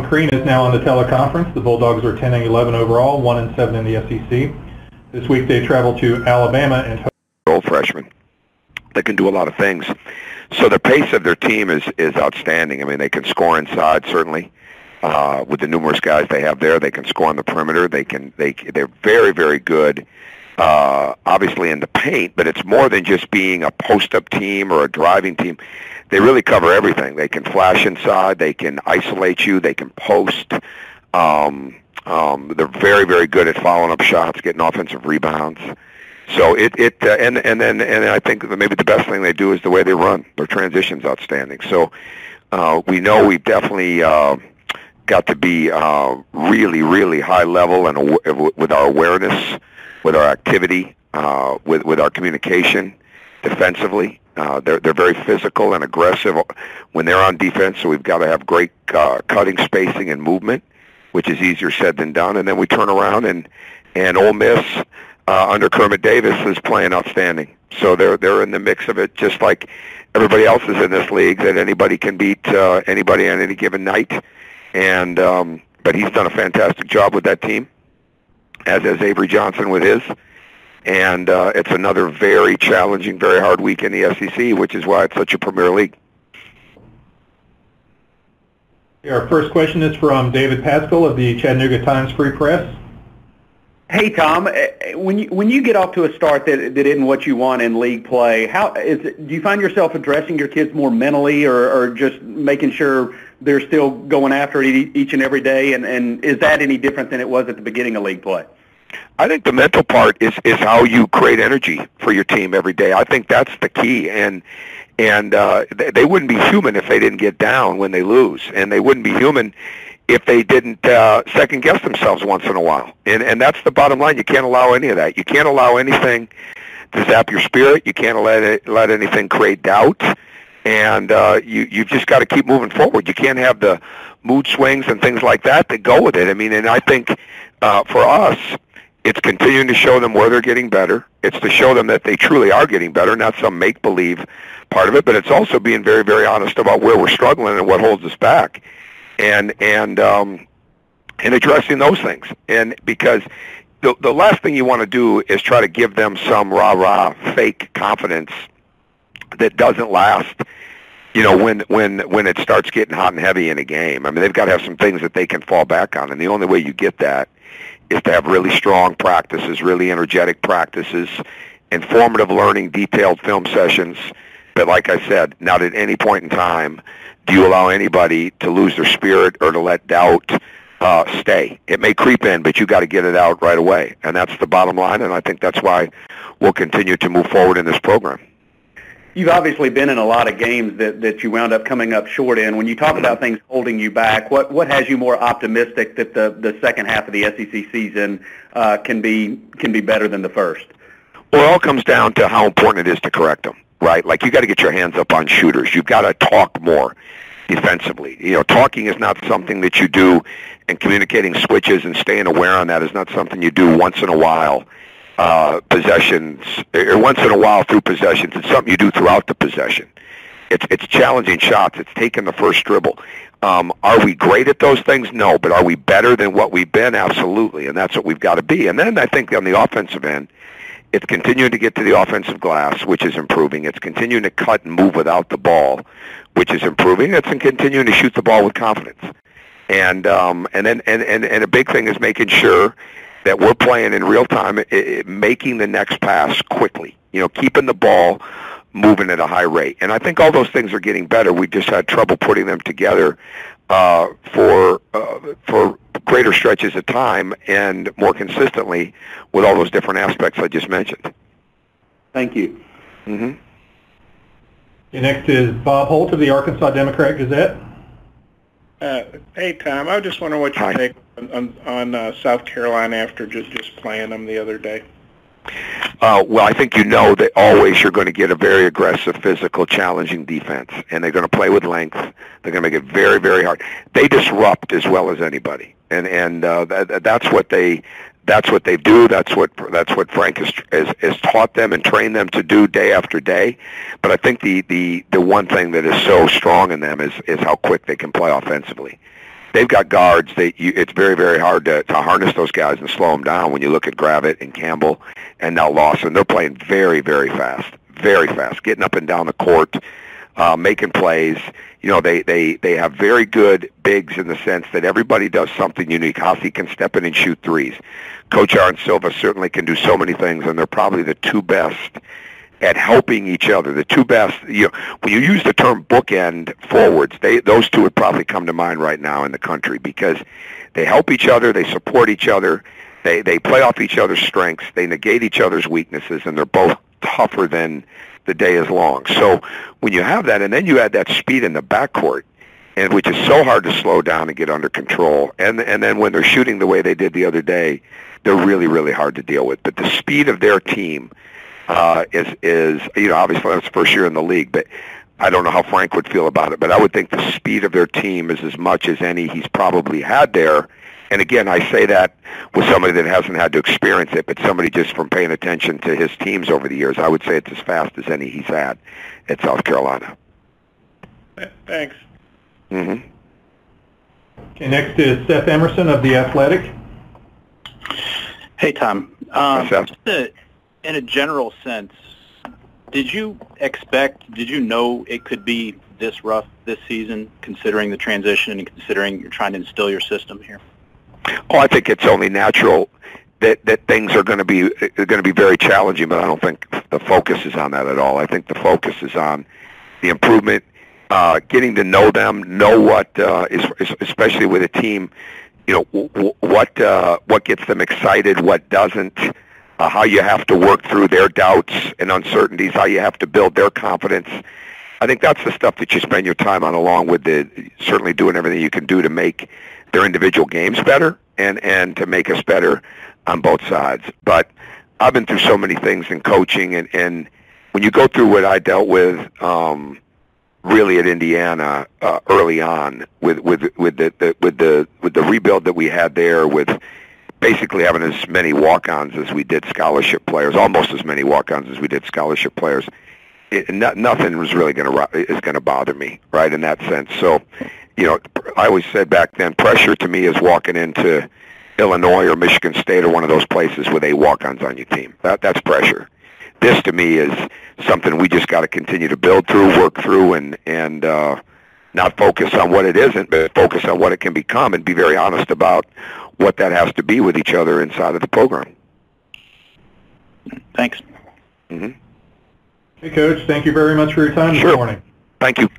Crean is now on the teleconference. The Bulldogs are 10-11 overall, 1-7 in the SEC. This week they travel to Alabama and old freshmen that can do a lot of things. So the pace of their team is outstanding. I mean, they can score inside certainly. With the numerous guys they have there, they can score on the perimeter. They're very, very good. Obviously in the paint, but it's more than just being a post-up team or a driving team. They really cover everything. They can flash inside. They can isolate you. They can post. They're very, very good at following up shots, getting offensive rebounds. So and I think that maybe the best thing they do is the way they run. Their transition's outstanding. So we know we've definitely got to be really, really high level and with our awareness, with our activity, with our communication, defensively. They're very physical and aggressive when they're on defense, so we've got to have great cutting, spacing, and movement, which is easier said than done. And then we turn around and Ole Miss under Kermit Davis is playing outstanding. So they're in the mix of it, just like everybody else is in this league. That anybody can beat anybody on any given night. And but he's done a fantastic job with that team, as has Avery Johnson with his. And it's another very challenging, very hard week in the SEC, which is why it's such a premier league. Our first question is from David Pascal of the Chattanooga Times Free Press. Hey, Tom, when you get off to a start that isn't what you want in league play, do you find yourself addressing your kids more mentally or just making sure they're still going after it each and every day? And is that any different than it was at the beginning of league play? I think the mental part is how you create energy for your team every day. I think that's the key, and they wouldn't be human if they didn't get down when they lose, and they wouldn't be human if they didn't second guess themselves once in a while. And that's the bottom line. You can't allow any of that. You can't allow anything to zap your spirit. You can't let anything create doubt. And you've just got to keep moving forward. You can't have the mood swings and things like that go with it. I mean, and I think for us, it's continuing to show them where they're getting better. It's to show them that they truly are getting better, not some make-believe part of it, but it's also being very, very honest about where we're struggling and what holds us back, and addressing those things. And because the last thing you want to do is try to give them some rah-rah fake confidence that doesn't last. You know, when it starts getting hot and heavy in a game. I mean, they've got to have some things that they can fall back on, and the only way you get that is to have really strong practices, really energetic practices, informative learning, detailed film sessions. But like I said, not at any point in time do you allow anybody to lose their spirit or to let doubt stay. It may creep in, but you got to get it out right away. And that's the bottom line, and I think that's why we'll continue to move forward in this program. You've obviously been in a lot of games that you wound up coming up short in. When you talk about things holding you back, what has you more optimistic that the second half of the SEC season can be better than the first? Well, it all comes down to how important it is to correct them, right? Like, you got to get your hands up on shooters. You've got to talk more defensively. You know, talking is not something that you do, and communicating switches and staying aware on that is not something you do once in a while. Possessions, or once in a while through possessions. It's something you do throughout the possession. It's challenging shots. It's taking the first dribble. Are we great at those things? No, but are we better than what we've been? Absolutely, and that's what we've got to be. And then I think on the offensive end, it's continuing to get to the offensive glass, which is improving. It's continuing to cut and move without the ball, which is improving. It's continuing to shoot the ball with confidence. And a big thing is making sure that we're playing in real time, making the next pass quickly, you know, keeping the ball moving at a high rate. And I think all those things are getting better. We just had trouble putting them together for greater stretches of time and more consistently with all those different aspects I just mentioned. Thank you. Mm-hmm. Okay, next is Bob Holt of the Arkansas Democrat-Gazette. Hey, Tom, I was just wondering what you take on South Carolina after just playing them the other day. Well, I think you know that always you're going to get a very aggressive, physical, challenging defense, and they're going to play with length. They're going to make it very, very hard. They disrupt as well as anybody, and that's what they do. That's what Frank has taught them and trained them to do day after day. But I think the one thing that is so strong in them is how quick they can play offensively. they've got guards. It's very, very hard to harness those guys and slow them down. When you look at Gravitt and Campbell and now Lawson, they're playing very, very fast, getting up and down the court, making plays. You know, they have very good bigs in the sense that everybody does something unique. Hossie can step in and shoot threes. Coach and Silva certainly can do so many things, and they're probably the two best at helping each other. The two best, you know, when you use the term bookend forwards, those two would probably come to mind right now in the country because they help each other, they support each other, they play off each other's strengths, they negate each other's weaknesses, and they're both tougher than the day is long. So when you have that, and then you add that speed in the backcourt, and which is so hard to slow down and get under control, and then when they're shooting the way they did the other day, they're really, really hard to deal with. But the speed of their team is you know, obviously that's the first year in the league, but I don't know how Frank would feel about it, but I would think the speed of their team is as much as any he's probably had there. And again, I say that with somebody that hasn't had to experience it, but somebody just from paying attention to his teams over the years, I would say it's as fast as any he's had at South Carolina. Thanks. Mm-hmm. Okay, next is Seth Emerson of The Athletic. Hey, Tom. Hi, Seth. In a general sense, did you know it could be this rough this season, considering the transition and considering you're trying to instill your system here? Oh, I think it's only natural that things are going to be very challenging, but I don't think the focus is on that at all. I think the focus is on the improvement, getting to know them, know what especially with a team, you know, what gets them excited, what doesn't, how you have to work through their doubts and uncertainties, how you have to build their confidence. I think that's the stuff that you spend your time on, along with certainly doing everything you can do to make their individual games better and to make us better on both sides. But I've been through so many things in coaching, and when you go through what I dealt with really at Indiana early on with the rebuild that we had there, with basically having as many walk-ons as we did scholarship players, almost as many walk-ons as we did scholarship players. Nothing was really going to bother me, right, in that sense. So, you know, I always said back then, pressure to me is walking into Illinois or Michigan State or one of those places with 8 walk-ons on your team. That's pressure. This to me is something we just got to continue to build through, work through, and not focus on what it isn't, but focus on what it can become, and be very honest about what that has to be with each other inside of the program. Thanks. Mm-hmm. Hey, Coach, thank you very much for your time this morning. Thank you.